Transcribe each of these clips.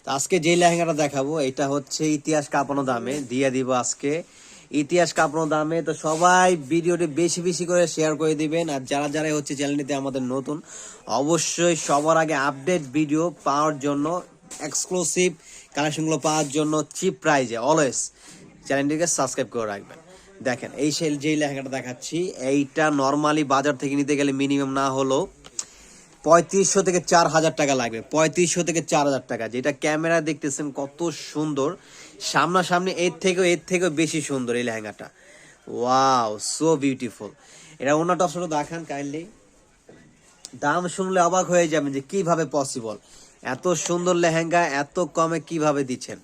তো আজকে যে লেহেঙ্গাটা দেখাবো এটা হচ্ছে ইতিহাস কাঁপানো দামে দিয়ে দিব আজকে, ইতিহাস কাঁপানো দামে। তো সবাই ভিডিওটি বেশি বেশি করে শেয়ার করে দিবেন। আর যারা যারা হচ্ছে চ্যানেলটিতে আমাদের নতুন, অবশ্যই সবার আগে আপডেট ভিডিও পাওয়ার জন্য, এক্সক্লুসিভ কালেকশনগুলো পাওয়ার জন্য চিপ প্রাইজে অলওয়েজ চ্যানেলটিকে সাবস্ক্রাইব করে রাখবেন। দেখেন এই যেই লেহেঙ্গাটা দেখাচ্ছি, এইটা নর্মালি বাজার থেকে নিতে গেলে মিনিমাম না হলো 3500 থেকে 4000 টাকা লাগবে। 3500 থেকে 4000 টাকা। যেটা ক্যামেরা দেখতেছেন কত সুন্দর, সামনাসামনি এর থেকেও বেশি সুন্দর এই লেহেঙ্গাটা। Wow, so beautiful. এটা ওনাটা অপশনটা দেখান কাইন্ডলি। দাম শুনলে অবাক হয়ে যাবেন যে কিভাবে পসিবল, এত সুন্দর লেহেঙ্গা এত কমে কিভাবে দিচ্ছেন।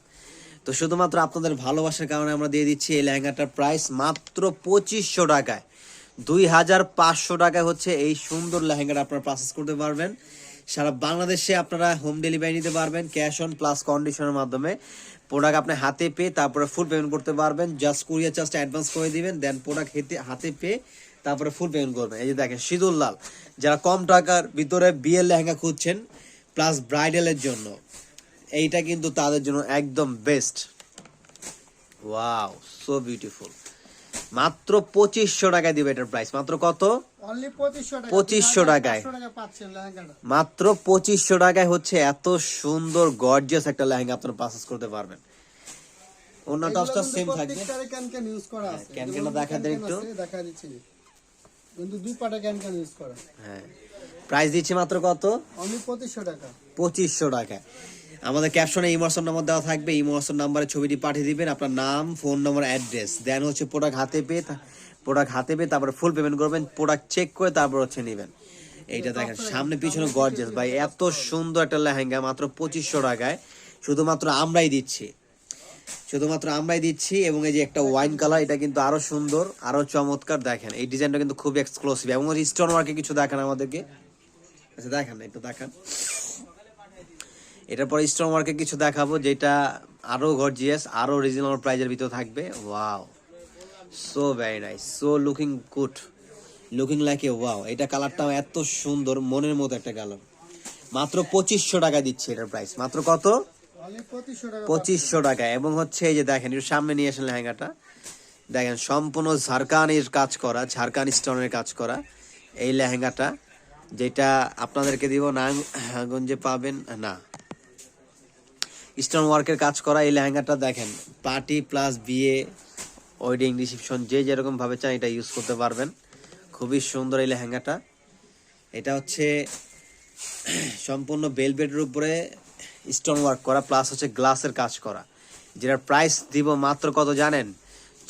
তো শুধুমাত্র আপনাদের ভালোবাসার কারণে আমরা দিয়ে দিচ্ছি এই লেহেঙ্গাটার প্রাইস মাত্র 2500 টাকায়। 2500 টাকায় হচ্ছে এই সুন্দর লেহেঙ্গাটা আপনারা পারচেজ করতে পারবেন। সারা বাংলাদেশে আপনারা হোম ডেলিভারি নিতে পারবেন ক্যাশ অন প্লাস কন্ডিশনের মাধ্যমে। প্রোডাক্ট আপনি হাতে পেয়ে তারপরে ফুল পেমেন্ট করতে পারবেন। জাস্ট কুরিয়ার চার্জটা অ্যাডভান্স করে দিবেন, দেন প্রোডাক্ট হাতে পেয়ে তারপরে ফুল পেমেন্ট করবেন। এই যে দেখেন সিঁদুর লাল, যারা কম টাকার ভিতরে বিয়ের লেহেঙ্গা খুঁজছেন প্লাস ব্রাইডালের জন্য, এইটা কিন্তু তাদের জন্য একদম বেস্ট। Wow, so beautiful. মাত্র 2500 টাকায় দিবে এটার প্রাইস। মাত্র কত? অনলি 2500 টাকা। 2500 টাকায় পাচ্ছেন লেহেঙ্গাটা। মাত্র 2500 টাকায় হচ্ছে এত সুন্দর গর্জিয়াস একটা লেহেঙ্গা আপনারা পারচেজ করতে পারবেন। অন্য টপসটা সেম থাকবে। প্রত্যেকটারে ক্যান ইউজ করা আছে। ক্যানটা দেখা দেন একটু। দেখা দিচ্ছি কিন্তু দুই পাটা ক্যান ইউজ করা। হ্যাঁ, প্রাইস দিচ্ছি মাত্র কত? অনলি 2500 টাকা। 2500 টাকায়। আমাদের ক্যাপশনে ইমোশন নাম্বার দেওয়া থাকবে, ইমোশন নাম্বারে ছবিটি পাঠিয়ে দিবেন, আপনার নাম, ফোন নম্বর, অ্যাড্রেস, দেন হচ্ছে প্রোডাক্ট হাতে পেয়ে তারপরে ফুল পেমেন্ট করবেন। প্রোডাক্ট চেক করে তারপর হচ্ছে নেবেন। এইটা দেখেন সামনে পিছনে গর্জিয়াস ভাই, এত সুন্দর একটা লেহেঙ্গা মাত্র 2500 টাকায় শুধুমাত্র আমরাই দিচ্ছি। এবং এই যে একটা ওয়াইন কালার, এটা কিন্তু আরো সুন্দর, আরো চমৎকার। দেখেন এই ডিজাইনটা কিন্তু খুব এক্সক্লুসিভ এবং স্টোন ওয়ার্কে কিছু দেখান আমাদেরকে। আচ্ছা দেখান না, একটু দেখান। এটার পরে স্টোন ওয়ার্কে কিছু দেখাবো যেটা আরো গর্জিয়াস, আরো রিজনেবল প্রাইজের ভিতর থাকবে। Wow, so very nice, so looking like a wow. এটা কালারটাও এত সুন্দর, মনের মতো একটা কালার। মাত্র 2500 টাকা দিচ্ছে এটার প্রাইস। মাত্র কত? অনলি 2500 টাকা। 2500 টাকা। এবং হচ্ছে এই যে দেখেন একটু সামনে নিয়ে আসেন লেহেঙ্গাটা, দেখেন সম্পূর্ণ ঝাড়খানির কাজ করা, ঝাড়খানি স্টোনের কাজ করা এই লেহেঙ্গাটা, যেটা আপনাদেরকে দিব নারায়ণগঞ্জে পাবেন না। স্টোন ওয়ার্কের কাজ করা এই লেহেঙ্গাটা দেখেন, পার্টি প্লাস বিয়ে, ওয়েডিং রিসেপশন যে যেরকম ভাবে চান এটা ইউজ করতে পারবেন। খুবই সুন্দর এই লেহেঙ্গাটা। এটা হচ্ছে সম্পূর্ণ বেলভেটের উপরে স্টোন ওয়ার্ক করা প্লাস হচ্ছে গ্লাসের কাজ করা, যেটার প্রাইস দিব মাত্র কত জানেন?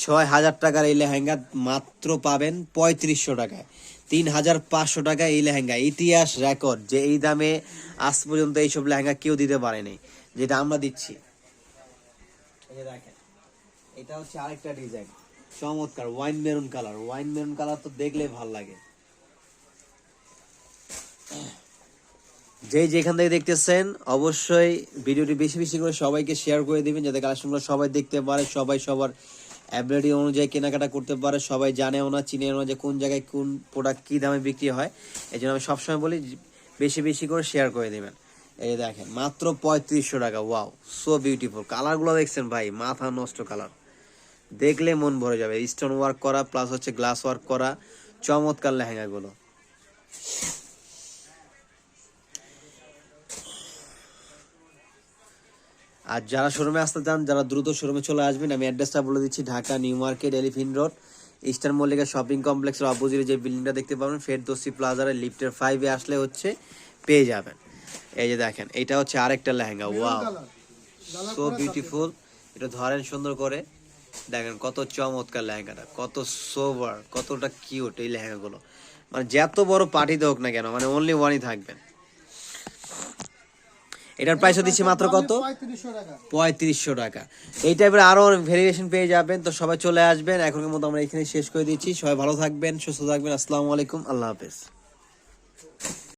6000 টাকার এই লেহেঙ্গা মাত্র পাবেন 3500 টাকায়। 3500 টাকা এই লেহেঙ্গা, ইতিহাস রেকর্ড যে এই দামে আজ পর্যন্ত এইসব লেহেঙ্গা কেউ দিতে পারেনি, যেটা আমরা দিচ্ছি। এই যে দেখেন এটা হচ্ছে আরেকটা ডিজাইন, চমৎকার ওয়াইন মেরুন কালার তো দেখলে ভালো লাগে। যেখান থেকে দেখতেছেন অবশ্যই ভিডিওটি বেশি বেশি করে সবাইকে শেয়ার করে দিবেন, যাতে কালেকশনগুলো সবাই দেখতে পারে, সবাই সবার অ্যাবিলিটি অনুযায়ী কেনাকাটা করতে পারে। সবাই জানেও না, চিনেও না যে কোন জায়গায় কোন প্রোডাক্ট কী দামে বিক্রি হয়। এই জন্য আমি সবসময় বলি বেশি বেশি করে শেয়ার করে দেবেন। এই দেখেন মাত্র 3500 টাকা। Wow, so beautiful. কালারগুলো দেখছেন ভাই, মাথা নষ্ট কালার, দেখলে মন ভরে যাবে। স্টোন ওয়ার্ক করা প্লাস হচ্ছে গ্লাস ওয়ার্ক করা চমৎকার লেহেঙ্গাগুলো। আর যারা শোরুমে আসতে চান, যারা দ্রুত শোরুমে চলে আসবেন, আমি অ্যাড্রেসটা বলে দিচ্ছি। Dhaka new market, elephant road, eastern Mallika shopping কমপ্লেক্সের অপোজিটে যে বিল্ডিংটা দেখতে পাবেন ফেরদৌসি প্লাজারে লিফটের 5-এ আসলে হচ্ছে পেয়ে যাবেন। এই যে দেখেন এটা হচ্ছে আরেকটা লেহেঙ্গা। Wow, so beautiful. এটা ধরেন সুন্দর করে, দেখেন কত চমৎকার লেহেঙ্গাটা, কত সোবার, কতটা কিউট এই লেহেঙ্গাগুলো। মানে যত বড় পার্টিতে হোক না কেন, মানে অনলি ওয়ানই থাকবেন। এটার প্রাইসও দিচ্ছি মাত্র কত? 3500 টাকা। এই টাইপের আরো ভেরিয়েশন পেয়ে যাবেন। তো সবাই চলে আসবেন। এখনকার মতো আমরা এখানে শেষ করে দিচ্ছি। সবাই ভালো থাকবেন, সুস্থ থাকবেন। আসসালামু আলাইকুম, আল্লাহ হাফেজ।